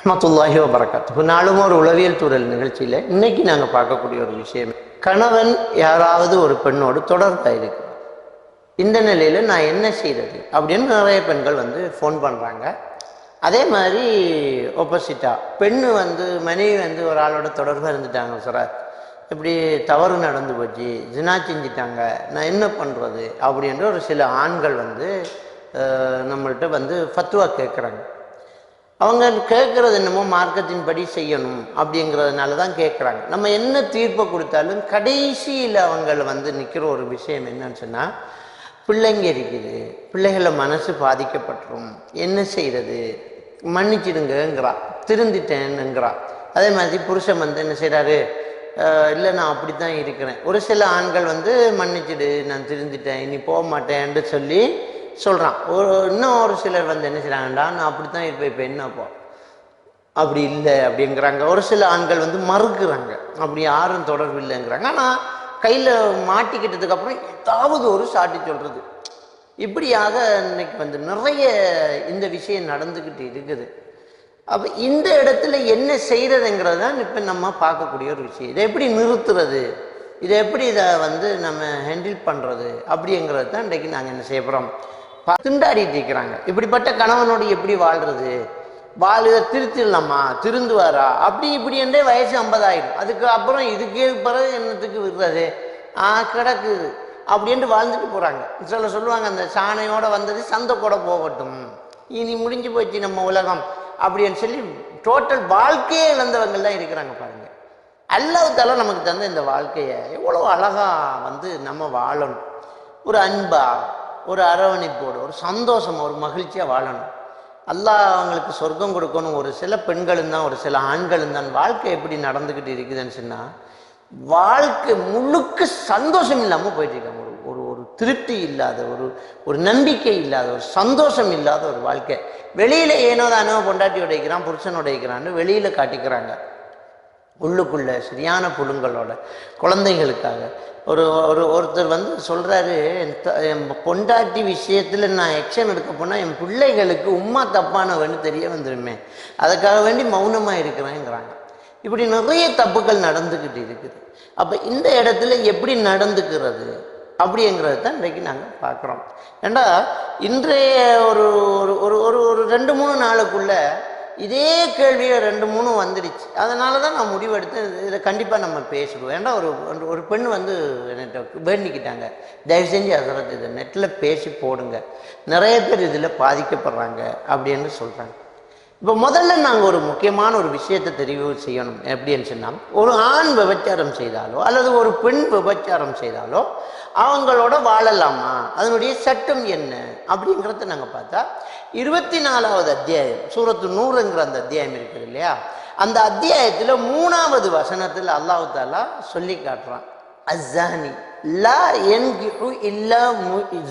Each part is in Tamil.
ரஹ்மத்துல்லாஹி வபரகாத்துஹு. நாளும் ஒரு உளவியல் தூரல் நிகழ்ச்சியில் இன்னைக்கு நாங்கள் பார்க்கக்கூடிய ஒரு விஷயம், கணவன் யாராவது ஒரு பெண்ணோடு தொடர்பாக இருக்கு, இந்த நிலையில் நான் என்ன செய்கிறது அப்படின்னு நிறைய பெண்கள் ஃபோன் பண்ணுறாங்க. அதே மாதிரி ஆப்போசிட்டாக பெண்ணு மனைவி ஒரு ஆளோட தொடர்பாக இருந்துட்டாங்க, சார் இப்படி தவறு நடந்து போச்சு, ஜினா செஞ்சிட்டாங்க, நான் என்ன பண்ணுறது அப்படின்ற ஒரு சில ஆண்கள் நம்மள்கிட்ட ஃபத்வா கேட்குறாங்க. அவங்க கேட்குறது என்னமோ மார்க்கத்தின் படி செய்யணும் அப்படிங்கிறதுனால தான் கேட்குறாங்க. நம்ம என்ன தீர்ப்பை கொடுத்தாலும் கடைசியில் அவங்கள நிற்கிற ஒரு விஷயம் என்னன்னு சொன்னால், பிள்ளைங்க இருக்குது, பிள்ளைகள மனசு பாதிக்கப்பட்டுரும், என்ன செய்கிறது, மன்னிச்சிடுங்கிறா, திருந்திட்டேன்னுங்கிறா. அதே மாதிரி புருஷன் என்ன செய்கிறாரு, இல்லை நான் அப்படி தான் இருக்கிறேன். ஒரு சில ஆண்கள் மன்னிச்சிடு, நான் திருந்திட்டேன், இனி போக மாட்டேன்னு சொல்லி சொல்கிறான். இன்னும் ஒரு சிலர் என்ன செய்கிறாங்கடா, நான் அப்படி தான் இருப்பேன், இப்போ என்னப்போ அப்படி இல்லை அப்படிங்கிறாங்க. ஒரு சில ஆண்கள் மறுக்கிறாங்க, அப்படி யாரும் தொடர்பு இல்லைங்கிறாங்க. ஆனால் கையில் மாட்டிக்கிட்டதுக்கு அப்புறம் ஏதாவது ஒரு சாட்டி சொல்கிறது. இப்படியாக இன்னைக்கு நிறைய இந்த விஷயம் நடந்துக்கிட்டு இருக்குது. அப்போ இந்த இடத்துல என்ன செய்கிறதுங்கிறது தான் இப்போ நம்ம பார்க்கக்கூடிய ஒரு விஷயம். இதை எப்படி நிறுத்துறது, இதை எப்படி இதை நம்ம ஹேண்டில் பண்ணுறது அப்படிங்கிறது தான் இன்றைக்கு நாங்கள் என்ன செய்ய போகிறோம். திண்டாடிட்டு இருக்கிறாங்க. இப்படிப்பட்ட கணவனோடு எப்படி வாழ்றது, இதை திருத்திடலாமா, திருந்துவாரா, அப்படி இப்படி என்றே வயசு 50 ஆயிடும். அதுக்கு அப்புறம் இதுக்கு பிறகு என்னத்துக்கு விடுறது, கிடக்குது அப்படின்ட்டு வாழ்ந்துட்டு போகிறாங்க. சொல்லுவாங்க, அந்த சாணையோட வந்தது சந்தை கூட போகட்டும், இனி முடிஞ்சு போச்சு நம்ம உலகம் அப்படின்னு சொல்லி டோட்டல் வாழ்க்கையே இழந்தவங்கள் தான் இருக்கிறாங்க. பாருங்க, அல்லாஹ் தஆலா நமக்கு தந்த இந்த வாழ்க்கையை எவ்வளோ அழகா நம்ம வாழணும். ஒரு அன்பா, ஒரு அரவணைப்போடு, ஒரு சந்தோஷமா, ஒரு மகிழ்ச்சியாக வாழணும். அல்லாஹ் அவங்களுக்கு சொர்க்கம் கொடுக்கணும். ஒரு சில பெண்களும் தான், ஒரு சில ஆண்களும் தான் வாழ்க்கை எப்படி நடந்துக்கிட்டு இருக்குதுன்னு சொன்னால், வாழ்க்கை முழுக்க சந்தோஷம் இல்லாமல் போயிட்டு இருக்காங்க. ஒரு ஒரு திருப்தி இல்லாத, ஒரு நம்பிக்கை இல்லாத, ஒரு சந்தோஷம் இல்லாத ஒரு வாழ்க்கை. வெளியில் ஏனோ தானோ பொண்டாட்டி உடைக்கிறான், புருஷன் உடைக்கிறான்னு வெளியில் காட்டிக்கிறாங்க. உள்ளுக்குள்ள சரியான புழுங்களோட குழந்தைகளுக்காக ஒருத்தர் சொல்கிறாரு, என் பொண்டாட்டி விஷயத்தில் நான் எக்ஷன் எடுக்க போனால் என் பிள்ளைகளுக்கு உம்மா தப்பானவன்னு தெரிய வந்துடுமே, அதுக்காக வேண்டி மௌனமாக இருக்கிறேங்கிறாங்க. இப்படி நிறைய தப்புகள் நடந்துக்கிட்டு இருக்குது. அப்போ இந்த இடத்துல எப்படி நடந்துக்கிறது அப்படிங்கிறது தான் இன்றைக்கு நாங்கள் பார்க்குறோம். ஏண்டா இன்றைய ஒரு ஒரு ஒரு ஒரு 2-3 நாளுக்குள்ள இதே கேள்வியை 2-3 வந்துடுச்சு. அதனால தான் நான் முடிவெடுத்து இதை கண்டிப்பாக நம்ம பேசுவோம். ஏன்னா ஒரு பெண் என்கிட்ட வேண்டிக்கிட்டாங்க, தயவு செஞ்சு ஹஸரத் இதை நெட்டில் பேசி போடுங்க, நிறைய பேர் இதில் பாதிக்கப்படுறாங்க அப்படின்னு சொல்கிறாங்க. இப்போ முதல்ல நாங்கள் ஒரு முக்கியமான ஒரு விஷயத்தை தெரிவு செய்யணும். எப்படின்னு சொன்னால், ஒரு ஆண் விபச்சாரம் செய்தாலோ அல்லது ஒரு பெண் விபச்சாரம் செய்தாலோ அவங்களோட வாழலாமா, அதனுடைய சட்டம் என்ன அப்படிங்கிறத நாங்கள் பார்த்தா, 24வது அத்தியாயம் சூரத்து நூறுங்கிற அந்த அத்தியாயம் இருக்குது இல்லையா, அந்த அத்தியாயத்தில் 3வது வசனத்தில் அல்லாஹ் தஆலா சொல்லி காட்டுறான், அஸ்ஸானி லா யன்கிஹு இல்லா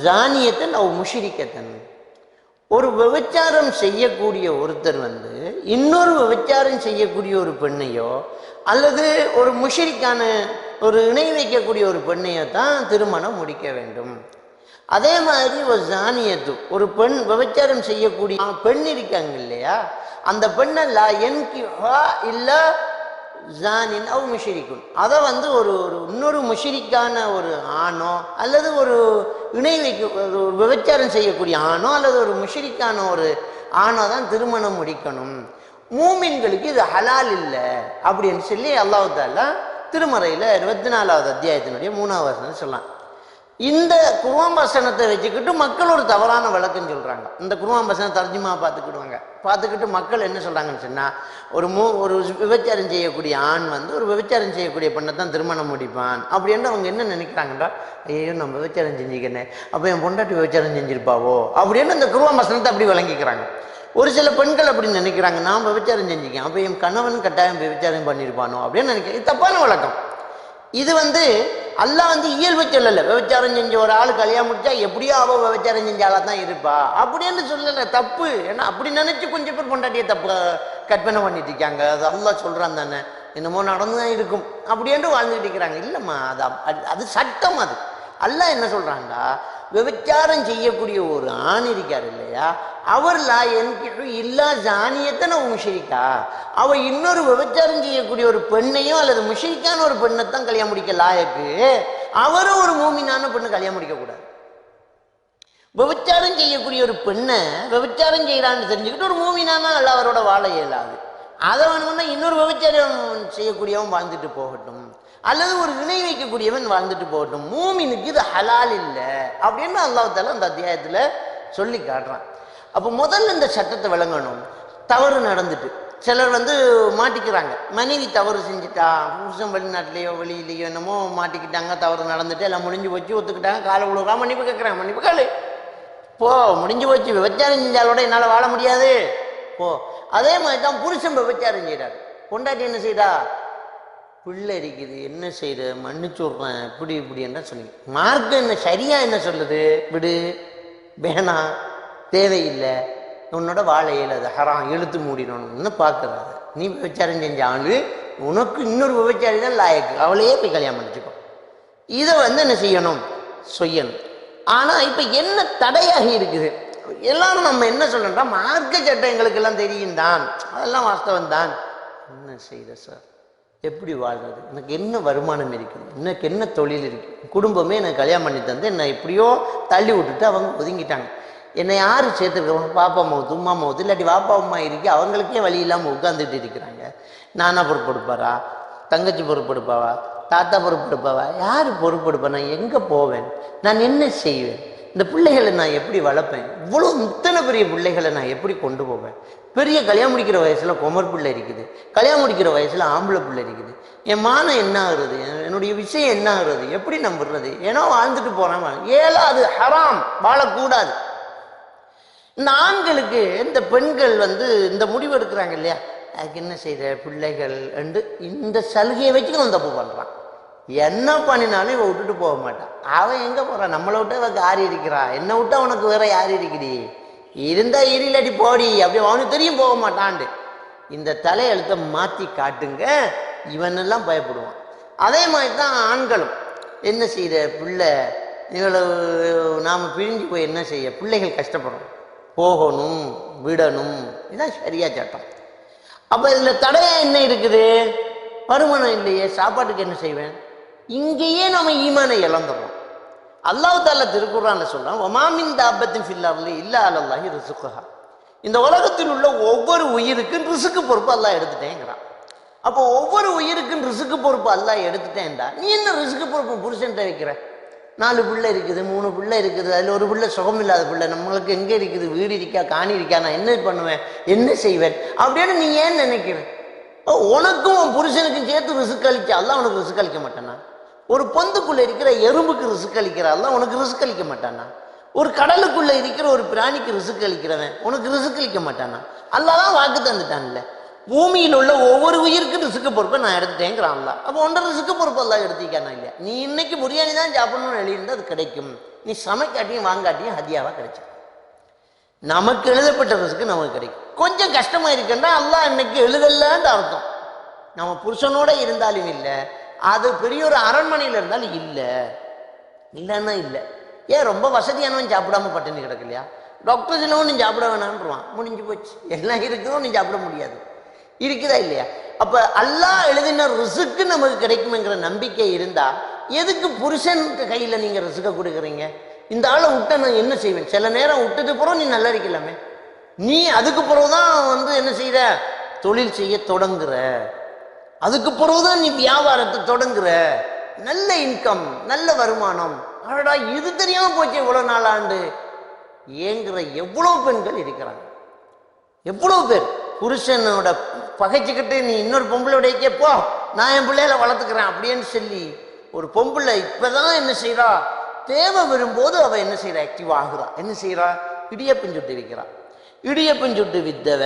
ஜானியத்தன் அவ் முஷ்ரிக்கத்தன். ஒரு விபச்சாரம் செய்யக்கூடிய ஒருத்தர் இன்னொரு விபச்சாரம் செய்யக்கூடிய ஒரு பெண்ணையோ அல்லது ஒரு முஷ்ரிக்கான ஒரு இணை வைக்கக்கூடிய ஒரு பெண்ணையோ தான் திருமணம் முடிக்க வேண்டும். அதே மாதிரி ஒரு ஜானியத்து, ஒரு பெண் விபச்சாரம் செய்யக்கூடிய பெண் இருக்காங்க இல்லையா, அந்த பெண்ணை லா யன்கிஹா இல்லா ஜானின் அவ் முஷ்ரிக்குன், அதை ஒரு இன்னொரு முஷ்ரிக்கான ஒரு ஆணோ அல்லது ஒரு இணை வைக்க ஒரு விபச்சாரம் செய்யக்கூடிய ஆணோ அல்லது ஒரு முஷ்ரிக்கான ஒரு ஆணோ தான் திருமணம் முடிக்கணும். மூமின்களுக்கு இது ஹலால் இல்லை அப்படின்னு சொல்லி அல்லாஹ் தஆலா திருமறையில் 24வது அத்தியாயத்தினுடைய 3வது வசனம் சொல்லலாம். இந்த குர்ஆன் வசனத்தை வச்சுக்கிட்டு மக்கள் ஒரு தவறான விளக்கம் சொல்கிறாங்க. இந்த குர்ஆன் வசனம் தர்ஜுமா பார்த்துக்கிட்டு மக்கள் என்ன சொல்கிறாங்கன்னு சொன்னால், ஒரு விபச்சாரம் செய்யக்கூடிய ஆண் ஒரு விபச்சாரம் செய்யக்கூடிய பெண்ணை தான் திருமணம் முடிப்பான் அப்படின்னு அவங்க என்ன நினைக்கிறாங்கன்றா, ஐயோ நம்ம விபச்சாரம் செஞ்சுக்கிறேன், அப்போ என் பொண்டாட்டி விபச்சாரம் செஞ்சிருப்பாவோ அப்படின்னு அந்த குர்ஆன் வசனத்தை அப்படி விளங்கிக்கிறாங்க. ஒரு சில பெண்கள் அப்படி நினைக்கிறாங்க, நான் விபச்சாரம் செஞ்சுக்கேன், அப்போ என் கணவன் கட்டாயம் விபச்சாரம் பண்ணியிருப்பானோ அப்படின்னு நினைக்கிறேன். இது தப்பான வழக்கம். இது அல்லாஹ் இயல்பு சொல்லலை. விபச்சாரம் செஞ்ச ஒரு ஆள் கல்யாணம் முடிச்சா எப்படியோ அவள் விபச்சாரம் செஞ்சாலா தான் இருப்பா அப்படின்னு சொல்லலை, தப்பு. ஏன்னா அப்படி நினைச்சு கொஞ்சம் பேர் பொண்டாட்டியை தப்பு கற்பனை பண்ணிட்டு இருக்காங்க. அது அல்லாஹ் சொல்றான் தானே, என்னமோ நடந்துதான் இருக்கும் அப்படின்னு வாழ்ந்துட்டு இருக்கிறாங்க. இல்லைம்மா, அது சட்டம். அது அல்லாஹ் என்ன சொல்றாங்கடா, விபச்சாரம் செய்யக்கூடிய ஒரு ஆண் இருக்கார் இல்லையா, அவர் லா என்கிட்ட இல்லா ஜானியத்தை நான் முஷரிக்கா, அவ இன்னொரு விபச்சாரம் செய்யக்கூடிய ஒரு பெண்ணையும் அல்லது முஷரிக்கான ஒரு பெண்ணைத்தான் கல்யாணம் முடிக்க லாயக்கு, அவரும் ஒரு மூமினான பெண்ணு கல்யாணம் முடிக்க கூடாது. விபச்சாரம் செய்யக்கூடிய ஒரு பெண்ணை விபச்சாரம் செய்யறான்னு தெரிஞ்சுக்கிட்டு ஒரு மூமினானா அல்ல அவரோட வாழ இயலாது. அதை வேணும்னா இன்னொரு விபச்சாரம் செய்யக்கூடியவன் வாழ்ந்துட்டு போகட்டும், அல்லது ஒரு இணை வைக்கக்கூடியவன் வாழ்ந்துட்டு போகட்டும், மூமினுக்கு இது ஹலால் இல்லை அப்படின்னு அல்லாஹ் தஆலா அந்த அத்தியாயத்துல சொல்லி காட்டுறான். அப்போ முதல்ல இந்த சட்டத்தை விளங்கணும். தவறு நடந்துட்டு சிலர் மாட்டிக்கிறாங்க, மனைவி தவறு செஞ்சுட்டா, புருஷன் வெளிநாட்டிலேயோ வெளியிலேயோ என்னமோ மாட்டிக்கிட்டாங்க, தவறு நடந்துட்டு எல்லாம் முடிஞ்சு போச்சு, ஒத்துக்கிட்டாங்க, காலை விழுறா, மன்னிப்பு கேட்குறாங்க, மன்னிப்பு காலு போ, முடிஞ்சு போச்சு, விபச்சாரம் செஞ்சாலோட என்னால் வாழ முடியாது போ. அதே மாதிரி தான் புருஷன் விபச்சாரம் செய்கிறார், பொண்டாட்டி என்ன செய்தா, பிள்ளை இருக்குது, என்ன செய்யுற, மன்னிச்சு விட்றேன், இப்படி இப்படி என்ன சொல்லி மார்க்கம் என்ன சரியா என்ன சொல்லுது, விடு, வேணாம், தேவையில்லை, உன்னோட வாழ இயலாது, ஹராம், இழுத்து மூடிடணும்னு பார்க்குறாரு. நீ விபச்சாரம் செஞ்ச ஆளு, உனக்கு இன்னொரு விபச்சாரி தான் லாயக்கு, அவளையே போய் கல்யாணம் பண்ணிச்சுக்கோ. இதை என்ன செய்யணும், செய்யணும். ஆனால் இப்போ என்ன தடையாகி இருக்குது, எல்லாரும் நம்ம என்ன சொல்றோம்னா மார்க்க சட்டம் எங்களுக்கு எல்லாம் தெரியும் தான், அதெல்லாம் வாஸ்தவம் தான், என்ன செய்யற சார், எப்படி வாழ்றது, எனக்கு என்ன வருமானம் இருக்குது, எனக்கு என்ன தொழில் இருக்கு, குடும்பமே எனக்கு கல்யாணம் பண்ணி தந்து என்னை எப்படியோ தள்ளி விட்டுட்டு அவங்க ஒதுங்கிட்டாங்க, என்னை யாரு சேர்த்துருக்கவங்க, பாப்பா மவுத்து உமா மவுத்து, இல்லாட்டி பாப்பா அம்மா இருக்கு, அவங்களுக்கே வழி இல்லாமல் உட்காந்துட்டு இருக்கிறாங்க. நானா பொறுப்பெடுப்பாரா, தங்கச்சி பொறுப்பெடுப்பாவா, தாத்தா பொறுப்பெடுப்பாவா, யாரு பொறுப்பெடுப்பா, நான் எங்கே போவேன், நான் என்ன செய்வேன், இந்த பிள்ளைகளை நான் எப்படி வளர்ப்பேன், இவ்வளோ இத்தனை பெரிய பிள்ளைகளை நான் எப்படி கொண்டு போவேன், பெரிய கல்யாணம் முடிக்கிற வயசில் குமர் பிள்ளை இருக்குது, கல்யாணம் முடிக்கிற வயசில் ஆம்பளை பிள்ளை இருக்குது, என் மானம் என்ன ஆகுறது, என்னுடைய விஷயம் என்ன ஆகுறது, எப்படி நம்புறது, ஏன்னா வாழ்ந்துட்டு போகிறேன், ஏழாது, ஹராம், வாழக்கூடாது. இந்த ஆண்களுக்கு இந்த பெண்கள் இந்த முடிவு எடுக்கிறாங்க இல்லையா, அதுக்கு என்ன செய்கிற பிள்ளைகள் என்று இந்த சலுகையை வச்சுக்கணும் தப்பு பண்ணுறான். என்ன பண்ணினாலும் இவன் விட்டுட்டு போக மாட்டான். அவன் எங்கே போகிறான், நம்மளை விட்டு அவன் யார் இருக்கிறா, என்னை விட்டு அவனுக்கு வேற யார் இருக்குடி, இருந்தா இல்லாட்டி போடி, அப்படி அவனுக்கு தெரியும் போக மாட்டான்ட்டு. இந்த தலையெழுத்தை மாற்றி காட்டுங்க, இவனெல்லாம் பயப்படுவான். அதே மாதிரி தான் ஆண்களும் என்ன செய்கிற, பிள்ளை இவ்வளவு நாம் பிரிஞ்சு போய் என்ன செய்ய, பிள்ளைகள் கஷ்டப்படும், போகணும், விடணும், இதுதான் சரியா சட்டம். அப்போ இதில் தடையா என்ன இருக்குது, வருமானம் இல்லையே, சாப்பாட்டுக்கு என்ன செய்வேன், இங்கேயே நம்ம ஈமானை இழந்துடுறோம். அல்லாஹ் தஆலா திருக்குர்ஆன்ல சொல்றான், வமா மின் தாபத்தின் ஃபில் அர்லி இல்லா அலல்லாஹி ரிஸ்குஹா, இந்த உலகத்தில் உள்ள ஒவ்வொரு உயிருக்கும் ரிஸ்க்கு பொறுப்பு அல்லாஹ் எடுத்துட்டேங்கிறான். அப்போ ஒவ்வொரு உயிருக்கும் ரிஸ்க்கு பொறுப்பு அல்லாஹ் எடுத்துட்டேன்டா, நீ என்ன ரிஸ்க்கு பொறுப்பு புருஷன்ட்ட வைக்கிற, 4 பிள்ளை இருக்குது, 3 பிள்ளை இருக்குது, அதில் ஒரு பிள்ளை சுகம் இல்லாத பிள்ளை, நம்மளுக்கு எங்கே இருக்குது, வீடு இருக்கா, காணி இருக்கா, நான் என்ன பண்ணுவேன், என்ன செய்வேன் அப்படின்னு நீ ஏன் நினைக்கிற, உனக்கும் உன் புருஷனுக்கும் சேர்த்து ரிஸ்க் அளிக்க அல்லாஹ் உனக்கு ரிஸ்க் அளிக்க மாட்டானா, ஒரு பொந்துக்குள்ள இருக்கிற எறும்புக்கு ரிஸ்க் அளிக்கிற அல்லாஹ் உனக்கு ரிஸ்க் அளிக்க மாட்டானா, ஒரு கடலுக்குள்ள இருக்கிற ஒரு பிராணிக்கு ரிஸ்க் அளிக்கிறவன் உனக்கு ரிஸ்க் அளிக்க மாட்டானா, அல்லாஹ் தான் வாக்கு தந்துட்டான்ல, பூமியில் உள்ள ஒவ்வொரு உயிருக்கும் ரிஸ்க்கு பொறுப்பை நான் எடுத்துட்டேங்கிறான் அல்லாஹ். அப்போ ஒன்றை ரிஸ்க்கு பொறுப்பு அல்லாஹ் எடுத்துக்கானா இல்லையா, நீ இன்னைக்கு பிரியாணி தான் சாப்பிடணும்னு எழுதியிருந்தா அது கிடைக்கும், நீ சமைக்காட்டியும் வாங்காட்டியும் ஹதியாவா கிடைச்சிடும். நமக்கு எழுதப்பட்ட ரிஸ்க்கு நமக்கு கிடைக்கும். கொஞ்சம் கஷ்டமா இருக்குன்னா அல்லாஹ் இன்னைக்கு எழுதலன்னு அர்த்தம். நம்ம புருஷனோட இருந்தாலும் இல்லை, அது பெரிய ஒரு அரண்மனையில் இருந்தாலும் இல்லை, இல்லைன்னா இல்லை. ஏன் ரொம்ப வசதியானவன் சாப்பிடாம பட்டினி கிடக்கு இல்லையா, டாக்டர் சிலவன் நீ சாப்பிட வேணான்றான், முடிஞ்சு போச்சு, எல்லாம் இருக்குதோ நீ சாப்பிட முடியாது, இருக்குதா இல்லையா. அப்ப அல்லாஹ் எழுதின ரிஸ்க்கு நமக்கு கிடைக்கும்ங்கிற நம்பிக்கை இருந்தா எதுக்கு புருஷன் கையில நீங்க ரிஸ்க கொடுக்குறீங்க, இந்த ஆளை விட்ட நான் என்ன செய்வேன், சில நேரம் விட்டது பிறகு நீ நல்லா இருக்கலாமே, நீ அதுக்கு பிறகுதான் என்ன செய்யற, தொழில் செய்ய தொடங்குற, அதுக்கு பிறகுதான் நீ வியாபாரத்தை தொடங்குற, நல்ல இன்கம், நல்ல வருமானம், அடடா இது தெரியாம போச்சு இவ்வளவு நாளாண்டு ஏங்குற எவ்வளவு பெண்கள் இருக்கிறாங்க. எவ்வளவு பேர் புருஷனோட பகைச்சுக்கிட்டு நீ இன்னொரு பொம்பளை கேப்போ, நான் என் பிள்ளையில வளர்த்துக்கிறேன் அப்படின்னு சொல்லி ஒரு பொம்பளை இப்பதான் என்ன செய்யறா, தேவை வரும்போது அவ என்ன செய்யறா, ஆக்டிவ் ஆகுறா, என்ன செய்யறா, இடியப்பம் சுட்டு விற்கிறா. இடியப்பம் சுட்டு வித்தவ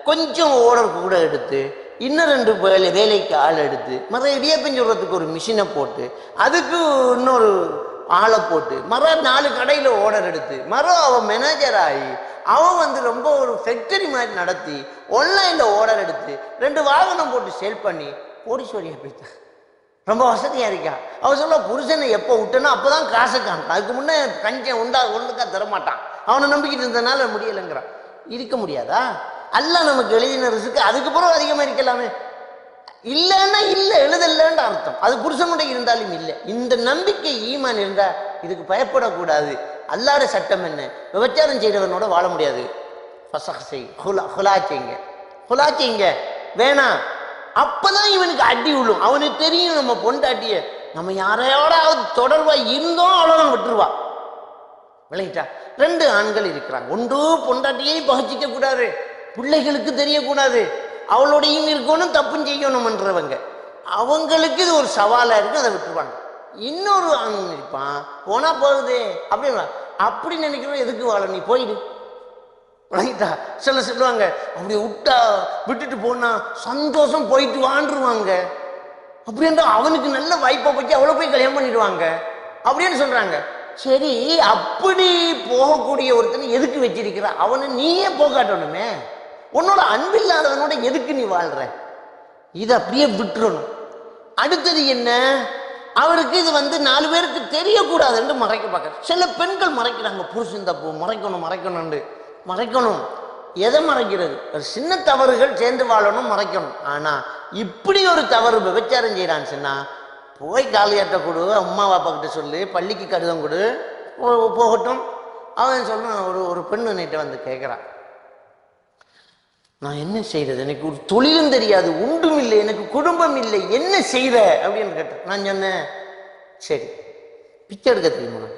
கொஞ்சம் ஓடர் கூட எடுத்து இன்னும் 2 வேலைக்கு ஆள் எடுத்து மற இடியப்பம் சுடுறதுக்கு ஒரு மிஷினை போட்டு அதுக்கு இன்னொரு ஆளை போட்டு மற 4 கடையில் ஓடர் எடுத்து மற அவன் மேனேஜர் ஆகி அவன் ரொம்ப ஒரு ஃபேக்டரி மாதிரி நடத்தி ஆன்லைனில் ஓடர் எடுத்து 2 வாகனம் போட்டு சேல் பண்ணி கோடீஸ்வரியா போயிட்டான். ரொம்ப வசதியா இருக்கா. அவ சொல்ல புருஷனை எப்போ விட்டனோ அப்பதான் காசை காணும், அதுக்கு முன்னே கஞ்சன் ஒன்றுக்கா தரமாட்டான். அவனை நம்பிக்கிட்டு இருந்தனால முடியலைங்கிறான். இருக்க முடியாதா? அல்லாஹ் நமக்கு எழுதின ரிஸ்க் அதுக்கு பிறகு அதிகமா இருக்கலாமே. இல்லைன்னா இல்லை, எழுதலன்ற அர்த்தம். அது புருஷனுடைய இருந்தாலும் இல்லை. இந்த நம்பிக்கை ஈமான் இருந்தா இதுக்கு பயப்படக்கூடாது. அல்லாஹ்வுடைய சட்டம் என்ன? விபச்சாரம் செய்தவனோட வாழ முடியாது. ஹுலா செய்யுங்க வேணாம். அப்பதான் இவனுக்கு அடி விழும். அவனுக்கு தெரியும் நம்ம பொண்டாட்டிய நம்ம யாரையோடாவது தொடர்பா இருந்தோம் அவ்வளவு விட்டுருவா. விளங்கிட்டா? 2 ஆண்கள் இருக்கிறாங்க. ஒன்று பொண்டாட்டியை பகிச்சிக்க கூடாது, பிள்ளைகளுக்கு தெரியக்கூடாது, அவளோடையும் இருக்கணும், தப்பும் செய்யணும்ன்றவங்க. அவங்களுக்கு இது ஒரு சவாலா இருக்கு, அதை விட்டுருவாங்க. இன்னொரு ஆண் இருப்பான், போனா போகுது அப்படின்னு அப்படி நினைக்கிறோம். எதுக்கு வாழ, நீ போயிடு. சில சொல்லுவாங்க அப்படி விட்டா விட்டுட்டு போனா சந்தோஷம், போயிட்டு வாண்டுருவாங்க. அப்படின்ற அவனுக்கு நல்ல வாய்ப்பை பற்றி அவ்வளோ போய் கல்யாணம் பண்ணிடுவாங்க அப்படின்னு சொல்றாங்க. சரி, அப்படி போகக்கூடிய ஒருத்தனை எதுக்கு வச்சிருக்கிற? அவனை நீயே போகாட்டணுமே. உன்னோட அன்பில்லாதவனோட எதுக்கு நீ வாழ்ற? இதை அப்படியே விட்டுறணும். அடுத்தது என்ன? அவருக்கு இது 4 பேருக்கு தெரியக்கூடாது என்று மறைக்க பார்க்க. சில பெண்கள் மறைக்கிறாங்க, புருஷன் தப்பு மறைக்கணும். எதை மறைக்கிறது? ஒரு சின்ன தவறுகள் சேர்ந்து வாழணும், மறைக்கணும். ஆனா இப்படி ஒரு தவறு விபச்சாரம் செய்யறான்னு சொன்னா போய் காலியாட்ட கொடு, அம்மா அப்பா கிட்ட சொல்லு, பள்ளிக்கு கடிதம் கொடு, போகட்டும். அவன் சொல்றான். ஒரு பெண்ணு நீட்ட வந்து கேட்கிறான், நான் என்ன செய்யறது? எனக்கு ஒரு தொழிலும் தெரியாது, ஒன்றும் இல்லை, எனக்கு குடும்பம் இல்லை, என்ன செய்யற அப்படின்னு கேட்டேன். நான் சொன்னேன், சரி பிச்சை எடுக்க தெரியுமா?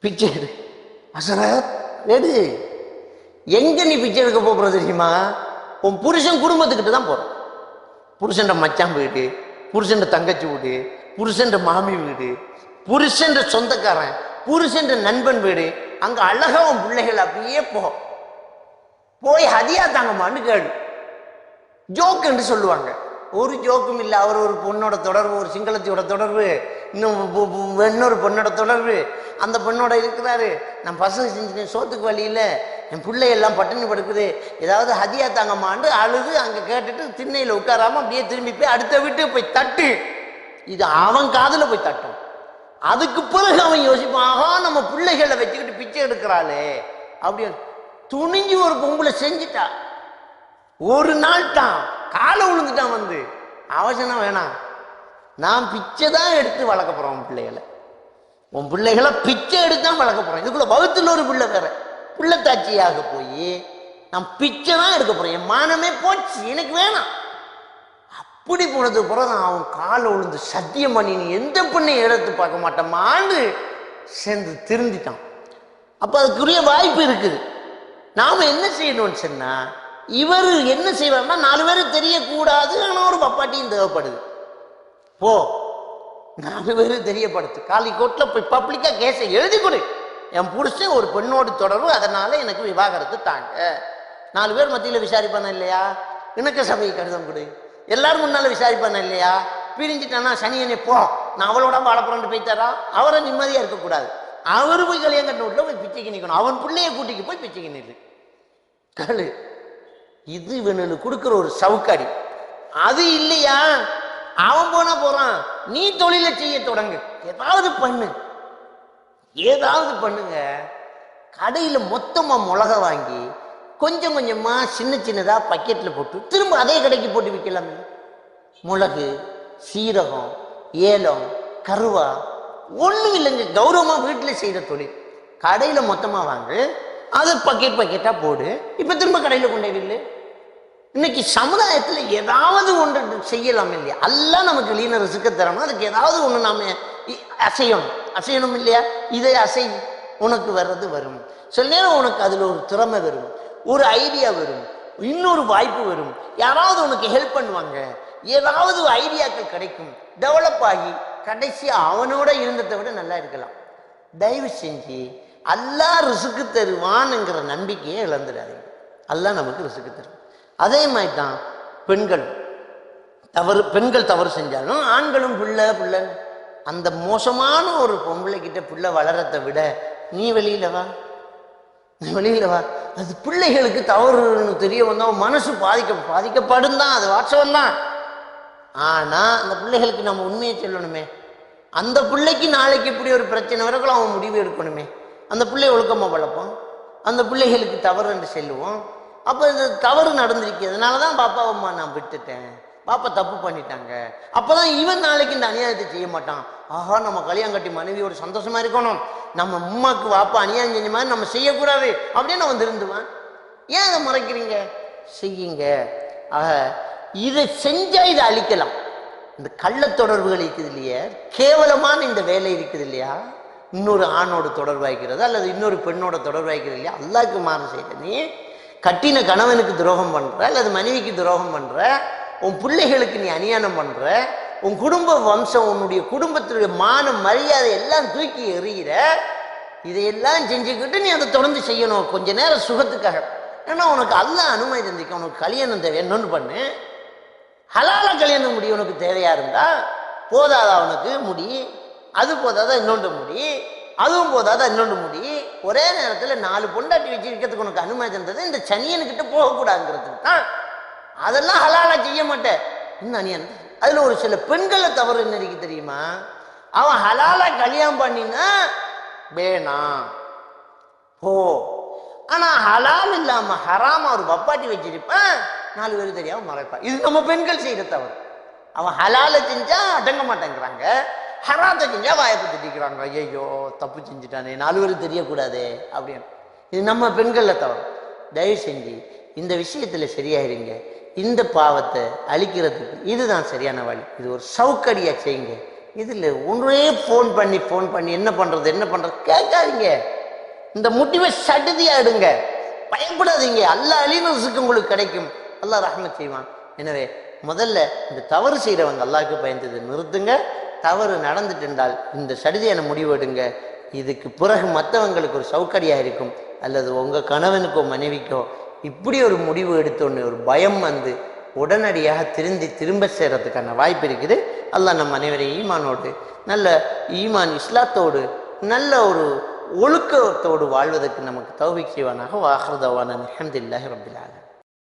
பிச்சை எடு. அசரத் எடு. எங்க நீ பிச்சை எடுக்க போற தெரியுமா? உன் புருஷன் குடும்பத்துக்கிட்ட தான் போற. புருஷன் மச்சான் வீடு, புருஷன் தங்கச்சி வீடு, புருஷன் மாமி வீடு, புருஷன் சொந்தக்காரன், புருஷன் நண்பன் வீடு. அங்க அழகா உன் பிள்ளைகள் அப்படியே போய் ஹதியா தாங்கம்மான்னு கேடு. ஜோக் என்று சொல்லுவாங்க. ஒரு ஜோக்கும் இல்லை. அவர் ஒரு பொண்ணோட தொடர்பு, ஒரு சிங்களத்தியோட தொடர்பு, இன்னொரு பொண்ணோட தொடர்பு. அந்த பொண்ணோட இருக்கிறாரு, நான் பசங்க செஞ்சுட்டேன், சோத்துக்கு வழி இல்லை, என் பிள்ளையெல்லாம் பட்டினி படுக்குது, ஏதாவது ஹதியா தாங்கம்மான்னு அழுது அங்கே கேட்டுட்டு திண்ணையில் உட்காராம அப்படியே திரும்பி போய் அடுத்த வீட்டு போய் தட்டு. இது அவன் காதில் போய் தட்டும். அதுக்கு பிறகு அவன் யோசிப்பான், ஆகா நம்ம பிள்ளைகளை வச்சுக்கிட்டு பிச்சை எடுக்கிறாளே அப்படின்னு. துணிஞ்சு ஒரு பொம்பளை செஞ்சுட்டா. ஒரு நாள் தான் காலை விழுந்துட்டான். அவசரம் வேணாம், நான் பிச்சை தான் எடுத்து வளர்க்க போறோம் உன் பிள்ளைகளை. உன் பிள்ளைகளை பிச்சை எடுத்தான் வளர்க்க போறோம். இதுக்குள்ள வகுத்துல ஒரு பிள்ளை வேற பிள்ளைத்தாட்சியாக போய் நான் பிச்சை தான் எடுக்க போறேன், என் மானமே போச்சு, எனக்கு வேணாம். அப்படி போனது பிறகு அவன் காலை விழுந்து சத்தியம் பண்ணி நீ எந்த பெண்ணையும் எடுத்து பார்க்க மாட்டேமான்னு சேர்ந்து திருந்திட்டான். அப்ப அதுக்குரிய வாய்ப்பு இருக்குது. நாம என்ன செய்யணும்னு சொன்னா, இவர் என்ன செய்வார்னா 4 பேருக்கு தெரியக்கூடாது, ஆனா ஒரு பப்பாட்டியும் தேவைப்படுது. போ 4 பேரு தெரியப்படுத்து, காலிக்கோட்ல போய் பப்ளிக்கா கேஸை எழுதி கொடு, என் புருஷன் ஒரு பெண்ணோடு தொடர்பு, அதனால எனக்கு விவாகரத்து தாங்க. 4 பேர் மத்தியில விசாரிப்பான இல்லையா? இணக்க சபை கடிதம் கொடு, எல்லாரும் முன்னால விசாரிப்பான இல்லையா? பிரிஞ்சுட்டானா சனியனே போ, நான் அவளோட வாழப்புறண்டு போய் தரா, அவரை நிம்மதியா இருக்கக்கூடாது. அவரு போய் கல்யாணம் கட்ட வீட்டுல போய் பிச்சைக்கு நிக்கணும், அவன் பிள்ளைய கூட்டிக்கு போய் பிச்சைக்கு நில்லு கழு. இது இவனுக்கு கொடுக்குற ஒரு சவுக்காடி. அது இல்லையா, அவன் போனா போறான், நீ தொழிலை செய்ய தொடங்கு, ஏதாவது பண்ணுங்க. கடையில மொத்தமா மிளகா வாங்கி கொஞ்சம் கொஞ்சமா சின்னதா பக்கெட்ல போட்டு திரும்ப அதே கடைக்கு போட்டு விற்கலாமே. மிளகு, சீரகம், ஏலம், கருவா ஒண்ணும் இல்லைங்க, கௌரவமா வீட்டுல செய்யற தொழில். கடையில மொத்தமா வாங்கு, அது பக்கெட்டா போடு, இப்ப திரும்ப கடையில கொண்டே வில்லு. இன்னைக்கு சமுதாயத்துல ஏதாவது ஒன்று செய்யலாம் இல்லையா? எல்லாம் நமக்கு லீன ரிசுக்க தரணும், அதுக்கு ஏதாவது ஒண்ணு நாம அசையணும் இல்லையா? இதை அசை, உனக்கு வர்றது வரும். சில நேரம் உனக்கு அதுல ஒரு திறமை வரும், ஒரு ஐடியா வரும், இன்னொரு வாய்ப்பு வரும், யாராவது உனக்கு ஹெல்ப் பண்ணுவாங்க, ஏதாவது ஐடியாக்கள் கிடைக்கும், டெவலப் ஆகி கடைசியா அவனோட இருந்ததை விட நல்லா இருக்கலாம். தயவு செஞ்சு அல்லாஹ் ரிசுக்கு தருவான்ங்கிற நம்பிக்கையை இழந்துடாதீங்க. அல்லாஹ் நமக்கு ரிசுக்கு தரும். அதே மாதிரி தான் பெண்கள் தவறு செஞ்சாலும் ஆண்களும் பிள்ளை அந்த மோசமான ஒரு பொம்பளை கிட்ட பிள்ளை வளரத்தை விட நீ வெளியில வா. அது பிள்ளைகளுக்கு தவறுன்னு தெரிய வந்தா மனசு பாதிக்கப்படும் தான். அது வாட்சவம் தான். ஆனா அந்த பிள்ளைகளுக்கு நம்ம உண்மையை சொல்லணுமே. அந்த பிள்ளைக்கு நாளைக்கு இப்படி ஒரு பிரச்சனை வரைக்கும் அவன் முடிவு எடுக்கணுமே. அந்த பிள்ளை ஒழுக்கமா வளர்ப்போம், அந்த பிள்ளைகளுக்கு தவறு என்று செல்லுவோம். அப்ப இது தவறு நடந்திருக்கிறதுனாலதான் பாப்பா அம்மா நான் விட்டுட்டேன், பாப்பா தப்பு பண்ணிட்டாங்க. அப்பதான் இவன் நாளைக்கு இந்த அநியாயத்தை செய்ய மாட்டான். ஆஹா, நம்ம கல்யாணம் கட்டி மனைவியோட சந்தோஷமா இருக்கணும், நம்ம அம்மாக்கு வாப்பா அநியாயம் செஞ்ச மாதிரி நம்ம செய்யக்கூடாது அப்படின்னு அவன் திருந்துவான். ஏன் அதை மறைக்கிறீங்க? செய்யுங்க. ஆக இதை செஞ்சா இதை அழிக்கலாம். இந்த கள்ள தொடர்புகள் இருக்குது இல்லையா, கேவலமான இந்த வேலை இருக்குது இல்லையா, இன்னொரு ஆணோட தொடர்பாய்க்கிறது அல்லது இன்னொரு பெண்ணோட தொடர்பாய்க்கிறது இல்லையா, அல்லாஹ்க்கு மாறு செய்யற நீ கட்டின கணவனுக்கு துரோகம் பண்ற அல்லது மனைவிக்கு துரோகம் பண்ற, உன் பிள்ளைகளுக்கு நீ அநியாயம் பண்ற, உன் குடும்ப வம்சம் உன்னுடைய குடும்பத்தினுடைய மான மரியாதை எல்லாம் தூக்கி எறிகிற. இதையெல்லாம் செஞ்சுக்கிட்டு நீ அதை தொடர்ந்து செய்யணும் கொஞ்ச நேரம் சுகத்துக்காக. ஏன்னா உனக்கு அல்லாஹ் அனுமதி தந்திக்க, உனக்கு கல்யாணம் தேவை, என்னொன்று பண்ணு, ஹலால கல்யாணம் முடி உனக்கு தேவையா இருந்தா போதாதா உனக்கு முடி, அது போதாதான் இன்னொன்று முடி, அதுவும் போதாதான் இன்னொன்று முடி, ஒரே நேரத்தில் 4 பொண்டாட்டி வச்சிருக்கிறதுக்கு உனக்கு அனுமதி தந்தது இந்த சனியனுக்கிட்ட போகக்கூடாதுங்கிறதுக்கு தான். அதெல்லாம் ஹலாலா செய்ய மாட்டேன். இன்னும் அநியாயம். அதுல ஒரு சில பெண்களை தவறு என்ன இருக்கு தெரியுமா, அவன் ஹலாலா கல்யாணம் பண்ணினா வேணாம் போ, ஆனா ஹலால் இல்லாம ஹராமா ஒரு பப்பாட்டி வச்சிருப்பான், 4 பேர் தெரியாம மறைப்பான். இது நம்ம பெண்கள் செய்யற தவறு. அவன் ஹலால செஞ்சா அடங்க மாட்டேங்கிறாங்க, ஹராத்தை செஞ்சா வாய்ப்பு திட்டிக்கிறாங்க. ஐயோ தப்பு செஞ்சுட்டானே, 4 பேர் தெரியக்கூடாதே அப்படின்னு. இது நம்ம பெண்கள்ல தவறு. தயவு செஞ்சு இந்த விஷயத்துல சரியாயிருங்க. இந்த பாவத்தை அழிக்கிறதுக்கு இதுதான் சரியான வழி. இது ஒரு சவுக்கடியா செய்யுங்க. இதுல ஒன்றே ஃபோன் பண்ணி என்ன பண்றது கேட்காதீங்க. இந்த முடிவை சடுதியா எடுங்க, பயப்படாதீங்க. அல்லாஹ் அலினசுக்கு உங்களுக்கு கிடைக்கும், அல்லாஹ் ரஹ்மத் செய்வான். எனவே முதல்ல இந்த தவறு செய்யறவங்க அல்லாஹ்க்கு பயந்தது நிறுத்துங்க. தவறு நடந்துட்டு இருந்தால் இந்த சடுதியான முடிவு எடுங்க. இதுக்கு பிறகு மற்றவங்களுக்கு ஒரு சவுக்கடியா இருக்கும், அல்லது உங்க கணவனுக்கோ மனைவிக்கோ இப்படி ஒரு முடிவு எடுத்தோன்னு ஒரு பயம் வந்து உடனடியாக திரும்ப செய்யறதுக்கான வாய்ப்பு இருக்குது. அல்லாஹ் நம் அனைவரையும் ஈமானோடு, நல்ல ஈமான் இஸ்லாத்தோடு, நல்ல ஒரு ஒழுக்கத்தோடு வாழ்வதற்கு நமக்கு தௌஃபீக் செய்வானாக. வாஹிர் தஅவானா அல்ஹம்துலில்லாஹி ரப்பில் ஆலமீன்.